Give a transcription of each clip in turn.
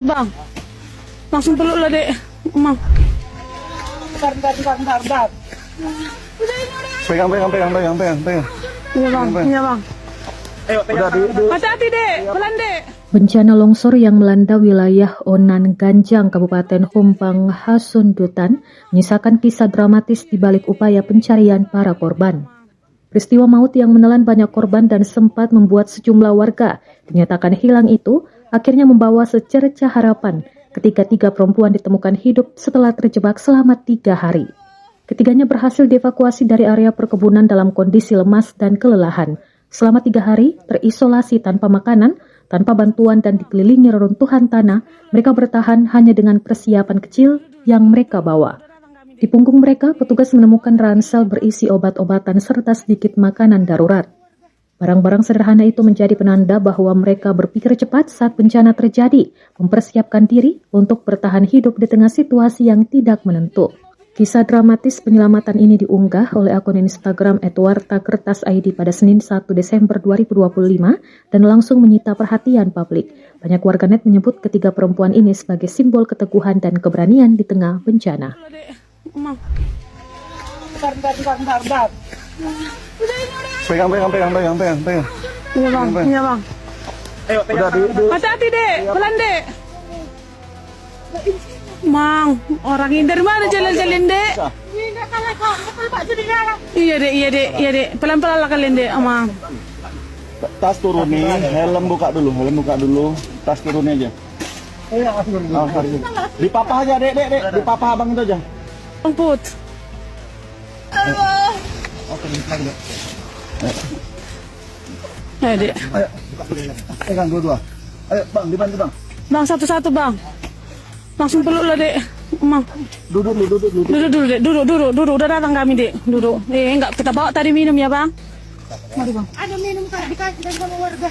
Bang, langsung peluk lah dek, emang. Bentar. Pegang. Iya bang. Ayo, pegang. Hati-hati dek, pelan dek. Bencana longsor yang melanda wilayah Onan Ganjang, Kabupaten Humpang, Hasundutan, menyisakan kisah dramatis di balik upaya pencarian para korban. Peristiwa maut yang menelan banyak korban dan sempat membuat sejumlah warga dinyatakan hilang itu akhirnya membawa secercah harapan ketika 3 perempuan ditemukan hidup setelah terjebak selama 3 hari. Ketiganya berhasil dievakuasi dari area perkebunan dalam kondisi lemas dan kelelahan. Selama 3 hari, terisolasi tanpa makanan, tanpa bantuan dan dikelilingi reruntuhan tanah, mereka bertahan hanya dengan persiapan kecil yang mereka bawa. Di punggung mereka, petugas menemukan ransel berisi obat-obatan serta sedikit makanan darurat. Barang-barang sederhana itu menjadi penanda bahwa mereka berpikir cepat saat bencana terjadi, mempersiapkan diri untuk bertahan hidup di tengah situasi yang tidak menentu. Kisah dramatis penyelamatan ini diunggah oleh akun Instagram @wartakertas_id pada Senin 1 Desember 2025 dan langsung menyita perhatian publik. Banyak warganet menyebut ketiga perempuan ini sebagai simbol keteguhan dan keberanian di tengah bencana. Emang. Bentar. Pegang. Iya bang. Ayo, pegang. Hati-hati dek, pelan dek. Mang, orang ini dari mana jalan-jalan dek? Iya dek, pelan-pelan lah kalian dek, Amang. Tas turunin, helm buka dulu. Tas turunin aja. Di papa aja, dek. Di papa abang itu aja. Bang Put. Ayo dek. Ayo, pegang dua. Ayo, bang, dibantu bang. Bang, satu-satu bang. Langsung peluk lah dek, Emang. Duduk. Duduk dek, duduk. Udah datang kami dek, duduk. Enggak, kita bawa tadi minum ya bang. Mari bang. Ada minum Kak, dikasih dan sama warga.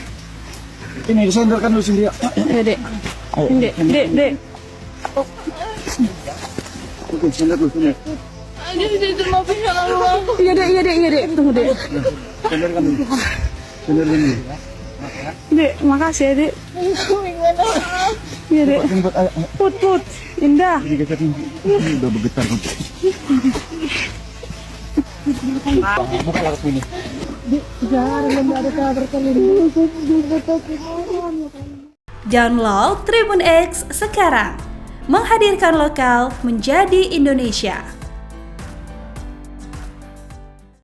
Ini disenderkan dulu sendiri. Ayo dek. Dek. Oke, sender dulu. Itu mau bisa lalu bang. Iya dek. Tunggu dek. Senderkan dulu. Dek, makasih ya dek. Iya dek. Jemput, ayo. Put. Indah. Ini geser nih. Ini udah bergetar. Buka langsung ini. Download Tribun X sekarang, menghadirkan lokal menjadi Indonesia.